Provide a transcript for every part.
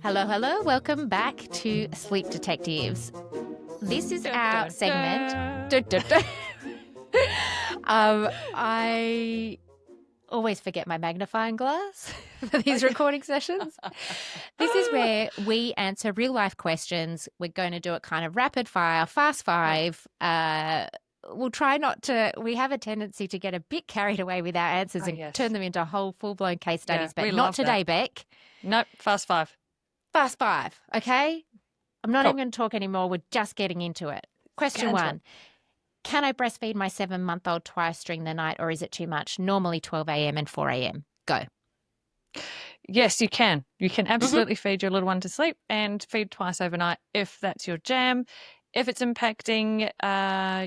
Hello, hello. Welcome back to Sleep Detectives. This is our segment. I always forget my magnifying glass for these recording sessions. This is where we answer real life questions. We're going to do it kind of rapid fire, fast five. We'll try not to. We have a tendency to get a bit carried away with our answers and turn them into whole full-blown case studies, but not today, Bec. Nope, fast five. Fast five, okay? I'm not even going to talk anymore. We're just getting into it. Question one. Can I breastfeed my 7-month-old twice during the night, or is it too much? Normally 12 a.m. and 4 a.m. Go. Yes, you can. You can absolutely feed your little one to sleep and feed twice overnight if that's your jam. If it's impacting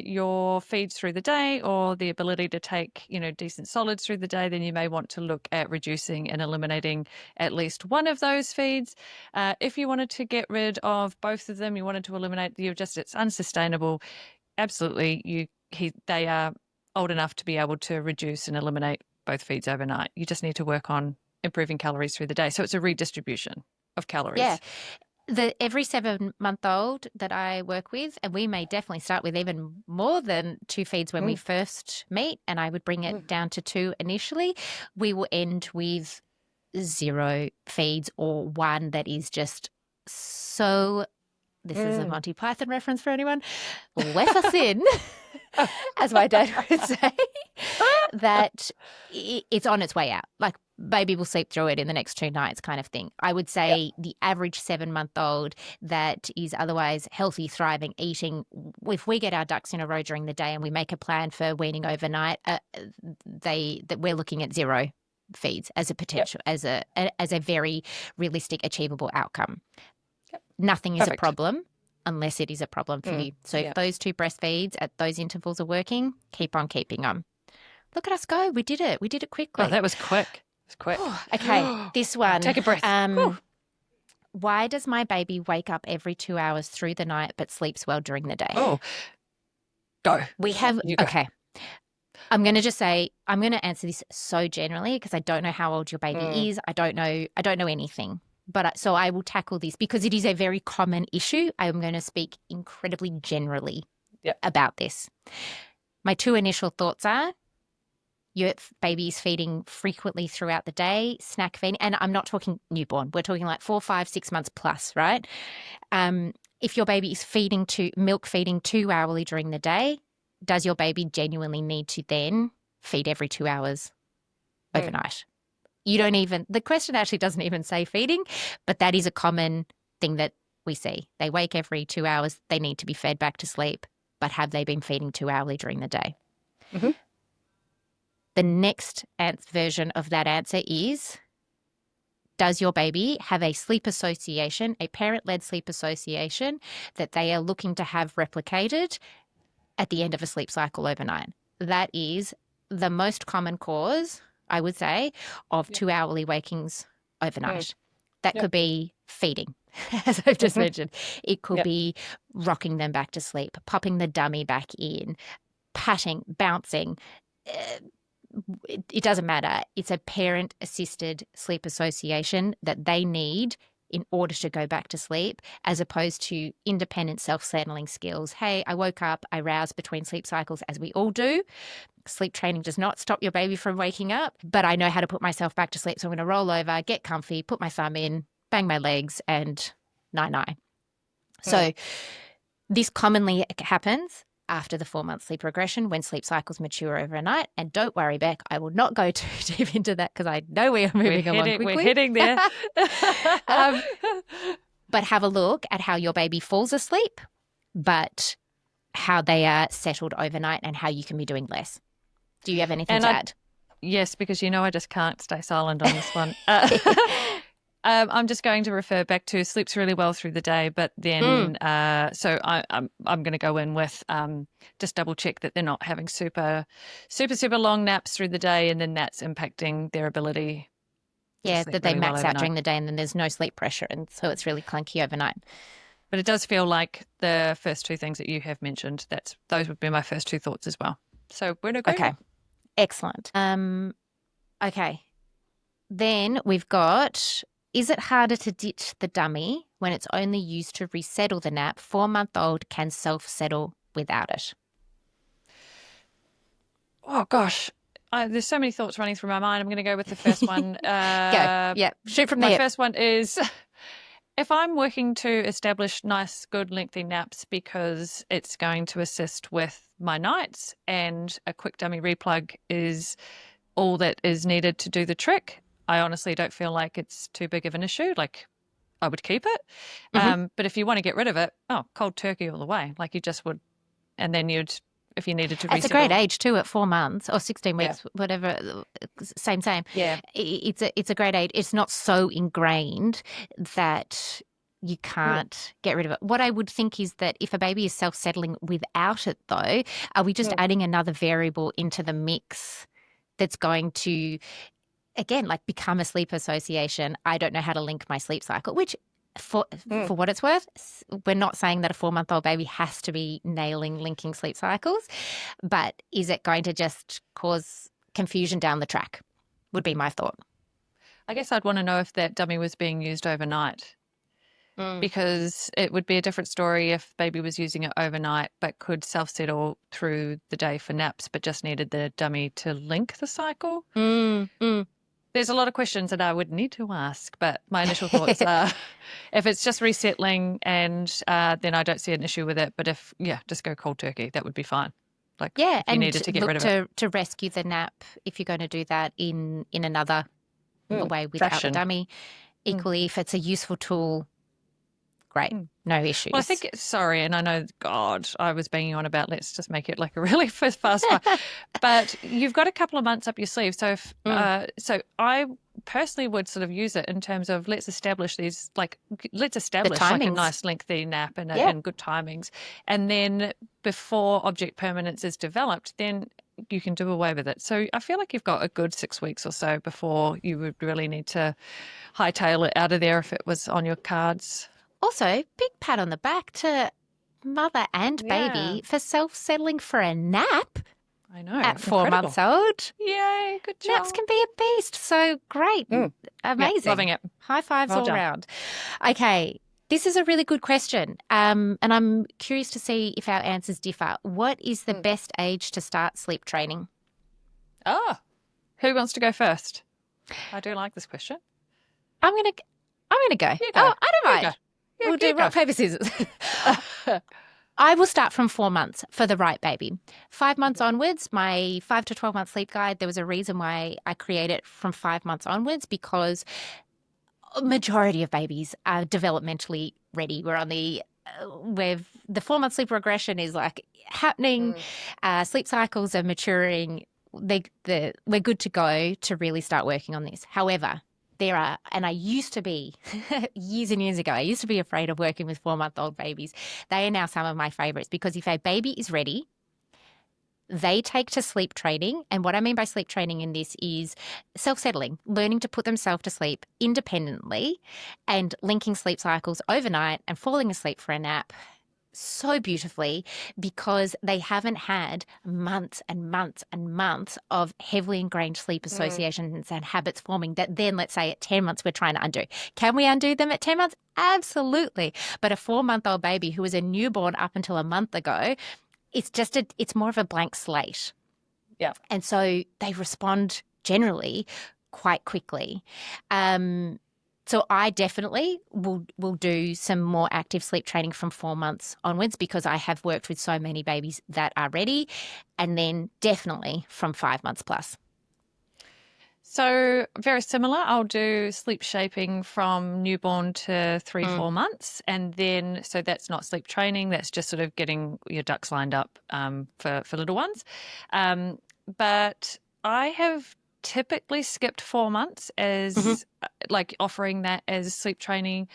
your feeds through the day or the ability to take, decent solids through the day, then you may want to look at reducing and eliminating at least one of those feeds. If you wanted to get rid of both of them, you wanted to eliminate, it's unsustainable. Absolutely, they are old enough to be able to reduce and eliminate both feeds overnight. You just need to work on improving calories through the day. So it's a redistribution of calories. Yeah. Every 7-month-old that I work with, and we may definitely start with even more than 2 feeds when we first meet, and I would bring it down to 2 initially, we will end with 0 feeds or one that is just so, this is a Monty Python reference for anyone, wafer thin, as my dad would say, that it's on its way out. Like, baby will sleep through it in the next 2 nights kind of thing. I would say the average 7-month-old that is otherwise healthy, thriving, eating, if we get our ducks in a row during the day and we make a plan for weaning overnight, that we're looking at 0 feeds as a potential, as a very realistic, achievable outcome. Nothing is a problem unless it is a problem for you. So if those 2 breastfeeds at those intervals are working, keep on keeping them. Look at us go. We did it. We did it quickly. Oh, that was quick. Quick. Okay, this one. Take a breath. Why does my baby wake up every 2 hours through the night but sleeps well during the day? Oh, go. We have, okay. I'm going to just say, I'm going to answer this so generally because I don't know how old your baby is. I don't know anything. But so I will tackle this because it is a very common issue. I'm going to speak incredibly generally about this. My 2 initial thoughts are, your baby is feeding frequently throughout the day, snack feeding, and I'm not talking newborn. We're talking like 4, 5, 6 months plus, right? If your baby is milk feeding 2 hourly during the day, does your baby genuinely need to then feed every 2 hours overnight? The question actually doesn't even say feeding, but that is a common thing that we see. They wake every 2 hours, they need to be fed back to sleep, but have they been feeding 2 hourly during the day? Mm-hmm. The next version of that answer is, does your baby have a sleep association, a parent-led sleep association that they are looking to have replicated at the end of a sleep cycle overnight? That is the most common cause, I would say, of 2 hourly wakings overnight. That could be feeding, as I've just mentioned. It could be rocking them back to sleep, popping the dummy back in, patting, bouncing. It doesn't matter. It's a parent-assisted sleep association that they need in order to go back to sleep, as opposed to independent self-settling skills. Hey, I woke up, I roused between sleep cycles, as we all do. Sleep training does not stop your baby from waking up, but I know how to put myself back to sleep. So I'm going to roll over, get comfy, put my thumb in, bang my legs, and night-night. So this commonly happens after the 4-month sleep regression when sleep cycles mature overnight. And don't worry, Bec, I will not go too deep into that because I know we are moving along quickly. We're heading there. But have a look at how your baby falls asleep, but how they are settled overnight and how you can be doing less. Do you have anything to add? Yes, because I just can't stay silent on this one. I'm just going to refer back to sleeps really well through the day, but then so I'm going to go in with just double check that they're not having super long naps through the day, and then that's impacting their ability. Yeah, that they max out during the day, and then there's no sleep pressure, and so it's really clunky overnight. But it does feel like the first 2 things that you have mentioned, those would be my first 2 thoughts as well. So we're in Okay, agreement. excellent. Okay. Then we've got, is it harder to ditch the dummy when it's only used to resettle the nap? 4-month-old can self-settle without it. Oh gosh, there's so many thoughts running through my mind. I'm going to go with the first one. Go. Yeah. Shoot from the My hip. first one is if I'm working to establish nice, good, lengthy naps because it's going to assist with my nights and a quick dummy replug is all that is needed to do the trick, I honestly don't feel like it's too big of an issue. Like, I would keep it. Mhm. But if you want to get rid of it, oh, cold turkey all the way, like you just would. And then you'd, if you needed to It's a great resettle. age too, at 4 months or 16 Yeah. weeks, whatever. Same. Yeah. It's a great age. It's not so ingrained that you can't get rid of it. What I would think is that if a baby is self-settling without it, though, are we just adding another variable into the mix that's going to, again, like become a sleep association? I don't know how to link my sleep cycle, which for what it's worth, we're not saying that a 4-month-old baby has to be nailing linking sleep cycles, but is it going to just cause confusion down the track? Would be my thought. I guess I'd want to know if that dummy was being used overnight because it would be a different story if baby was using it overnight but could self-settle through the day for naps but just needed the dummy to link the cycle. There's a lot of questions that I would need to ask, but my initial thoughts are if it's just resettling and then I don't see an issue with it. But if, yeah, just go cold turkey, that would be fine. Like Yeah, if you and needed to get look rid of it. to rescue the nap if you're going to do that in another way without the Fashion. dummy. Equally, if it's a useful tool, great, no issues. Well, I think, sorry, and I know, God, I was banging on about let's just make it like a really fast one. But you've got a couple of months up your sleeve. So if, so I personally would sort of use it in terms of let's establish these, like, let's establish like a timings. nice lengthy nap and, Yeah. and good timings. And then before object permanence is developed, then you can do away with it. So I feel like you've got a good 6 weeks or so before you would really need to hightail it out of there if it was on your cards. Also, big pat on the back to mother and baby for self-settling for a nap I know. at 4 Incredible. months old. Yay, good job. Naps can be a beast. So great. Amazing. Yeah, loving it. High fives Well all done. round. Okay. This is a really good question. And I'm curious to see if our answers differ. What is the best age to start sleep training? Oh, who wants to go first? I do like this question. I'm gonna go. You go. Oh, I don't You mind. go. Yeah, We'll do you go. rock, paper, scissors. I will start from 4 months for the right baby. 5 months onwards, my 5 to 12 month sleep guide, there was a reason why I created it from 5 months onwards, because a majority of babies are developmentally ready. We're on the where the 4 month sleep regression is like happening. Sleep cycles are maturing. We're good to go to really start working on this. However, there are, and I used to be, years and years ago, I used to be afraid of working with 4-month-old babies. They are now some of my favorites because if a baby is ready, they take to sleep training. And what I mean by sleep training in this is self-settling, learning to put themselves to sleep independently and linking sleep cycles overnight and falling asleep for a nap so beautifully because they haven't had months and months and months of heavily ingrained sleep associations and habits forming that then, let's say at 10 months, we're trying to undo. Can we undo them at 10 months? Absolutely. But a 4-month-old baby who was a newborn up until a month ago, it's more of a blank slate. Yeah. And so they respond generally quite quickly. So I definitely will do some more active sleep training from 4 months onwards because I have worked with so many babies that are ready, and then definitely from 5 months plus. So very similar. I'll do sleep shaping from newborn to 3-4 months, and then so that's not sleep training. That's just sort of getting your ducks lined up for little ones. But I have typically skipped 4 months as like offering that as sleep training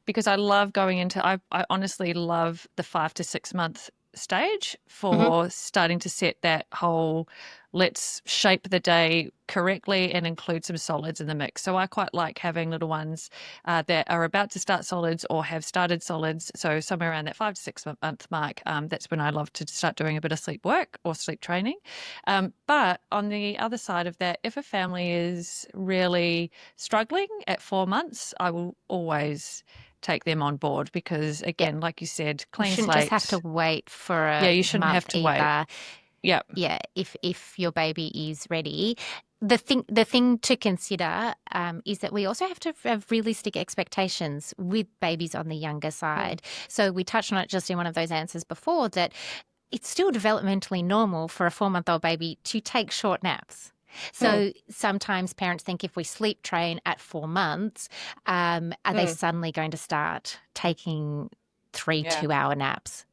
because I love going into. I honestly love the 5 to 6 month stage Mhm. for starting to set that whole let's shape the day correctly and include some solids in the mix. So I quite like having little ones that are about to start solids or have started solids. So somewhere around that 5 to 6 month mark, that's when I love to start doing a bit of sleep work or sleep training. But on the other side of that, if a family is really struggling at 4 months, I will always take them on board because, Yep. again, like you said, You clean shouldn't just have to slate. wait for Yeah, a you shouldn't have month to wait. either. Yeah. Yeah, if your baby is ready. The thing to consider is that we also have to have realistic expectations with babies on the younger Mm. side. So we touched on it just in one of those answers before that it's still developmentally normal for a 4-month-old baby to take short naps. Mm. So sometimes parents think if we sleep train at 4 months, are they Mm. suddenly going to start taking three Yeah. 2-hour naps?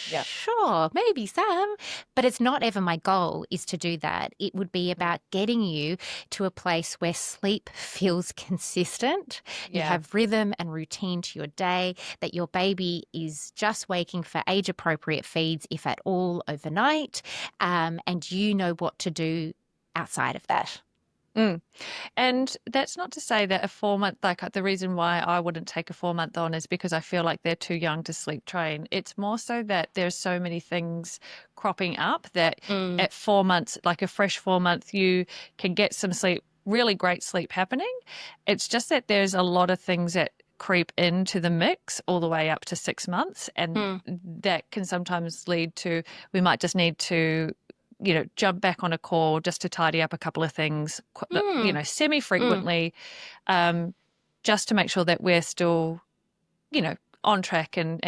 Yeah. Sure, maybe some, but it's not ever my goal is to do that. It would be Mm. about getting you to a place where sleep feels consistent. You Yeah. have rhythm and routine to your day, that your baby is just waking for age appropriate feeds, if at all, overnight, and you know what to do outside of that. Mm. And that's not to say that a 4 month, like the reason why I wouldn't take a 4 month on is because I feel like they're too young to sleep train. It's more so that there's so many things cropping up that Mm, at 4 months, like a fresh 4 month, you can get some sleep, really great sleep happening. It's just that there's a lot of things that creep into the mix all the way up to 6 months. And mm, that can sometimes lead to, we might just need to jump back on a call just to tidy up a couple of things, mm, mm. semi-frequently, um, just to make sure that we're still, on track and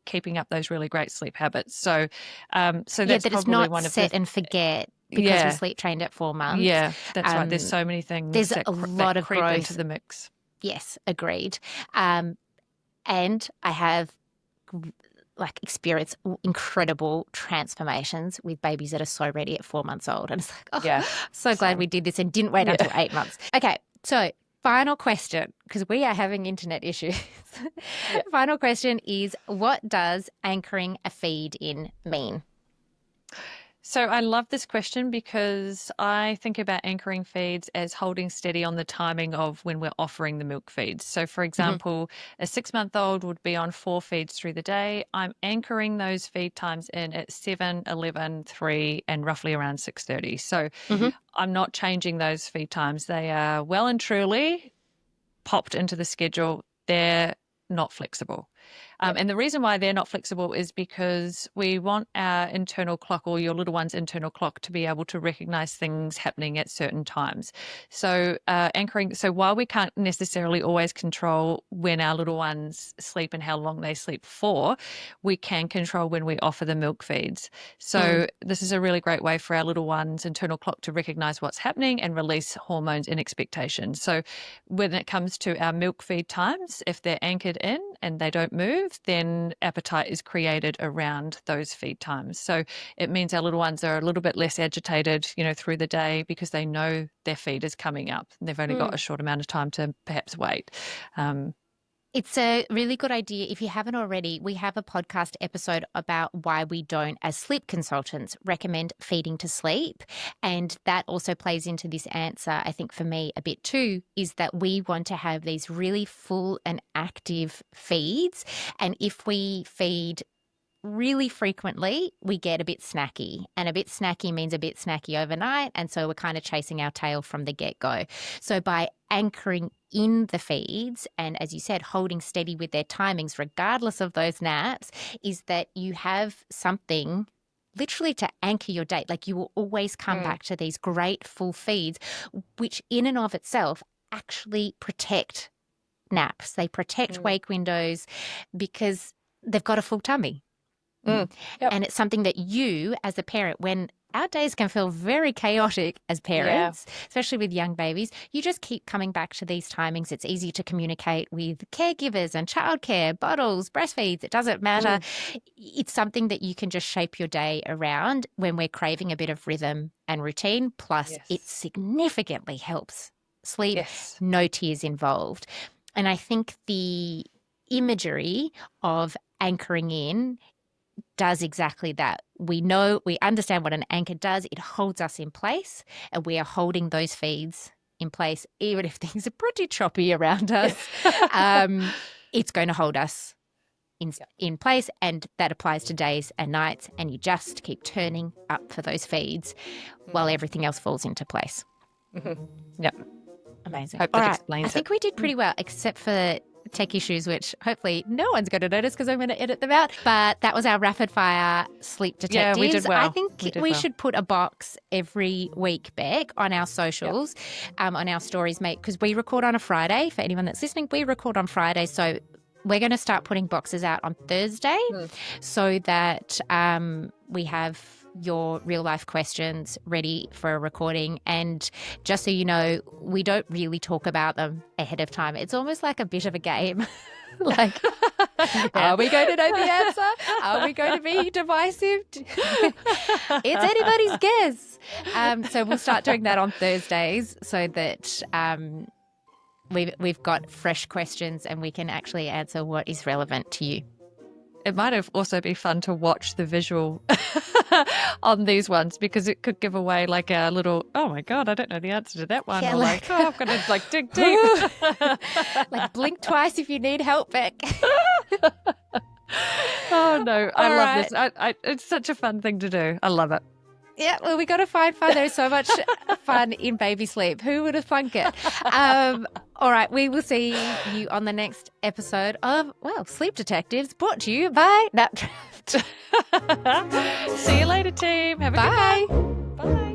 keeping up those really great sleep habits. So Yeah, that's that it's probably not one of the, set and forget because we yeah, sleep trained at 4 months. yeah, that's right. There's Um, so many things there's that a that lot of creep into growth. the mix. Yes, agreed. Um, and I have experienced incredible transformations with babies that are so ready at 4 months old. And it's like, Yeah, oh, so glad same. we did this and didn't wait Yeah. until 8 months. Okay, so final question, because we are having internet issues. Yeah. Final question is, what does anchoring a feed in mean? So I love this question because I think about anchoring feeds as holding steady on the timing of when we're offering the milk feeds. So, for Mhm, example, a 6 month old would be on 4 feeds through the day. I'm anchoring those feed times in at 7, 11, 3, and roughly around 6:30. So mhm, I'm not changing those feed times. They are well and truly popped into the schedule. They're not flexible. yep, And the reason why they're not flexible is because we want our internal clock or your little one's internal clock to be able to recognize things happening at certain times. So, anchoring, so while we can't necessarily always control when our little ones sleep and how long they sleep for, we can control when we offer the milk feeds. mm, So, this is a really great way for our little one's internal clock to recognize what's happening and release hormones in expectation. So, when it comes to our milk feed times, if they're anchored in and they don't move, then appetite is created around those feed times. So it means our little ones are a little bit less agitated, through the day because they know their feed is coming up. They've only got mm. a short amount of time to perhaps wait. Um, It's a really good idea. If you haven't already, we have a podcast episode about why we don't, as sleep consultants, recommend feeding to sleep. And that also plays into this answer, I think, for me a bit too, is that we want to have these really full and active feeds. And if we feed really frequently, we get a bit snacky. And a bit snacky means a bit snacky overnight. And so we're kind of chasing our tail from the get go. So by anchoring in the feeds and, as you said, holding steady with their timings, regardless of those naps, is that you have something literally to anchor your date. Like you will always come mm, back to these great full feeds, which in and of itself actually protect naps. They protect mm, wake windows because they've got a full tummy. mm. Yep. And it's something that you, as a parent, when our days can feel very chaotic as Yeah. parents, especially with young babies, you just keep coming back to these timings. It's easy to communicate with caregivers and childcare, bottles, breastfeeds, it doesn't matter. Mm. It's something that you can just shape your day around when we're craving a bit of rhythm and routine. Plus, it Yes. significantly helps sleep, Yes. no tears involved. And I think the imagery of anchoring in does exactly that. We understand what an anchor does. It holds us in place, and we are holding those feeds in place, even if things are pretty choppy around us. It's going to hold us in place, and that applies to days and nights, and you just keep turning up for those feeds while everything else falls into place. Yep. Amazing. Hope that explains I think we did pretty well, except for tech issues, which hopefully no one's going to notice because I'm going to edit them out. But that was our rapid fire sleep detectives. Yeah, we did well. I think we should put a box every week, Bec, on our socials, on our stories, mate, because we record on a Friday. For anyone that's listening, we record on Friday. So we're going to start putting boxes out on Thursday so that we have your real life questions ready for a recording. And just so you know, we don't really talk about them ahead of time. It's almost like a bit of a game. Like, are we going to know the answer? Are we going to be divisive? It's anybody's guess. So we'll start doing that on Thursdays so that we've got fresh questions and we can actually answer what is relevant to you. It might have also be fun to watch the visual on these ones, because it could give away like a little, oh my God, I don't know the answer to that one. Yeah, or like, oh, I've got to like dig deep. Like blink twice if you need help, Bec. Oh no, I love this. It's such a fun thing to do. I love it. Yeah, well, we got to find fun. There's so much fun in baby sleep. Who would have thunk it? All right, we will see you on the next episode of, Sleep Detectives, brought to you by... See you later, team. Have a Bye. good night. Bye.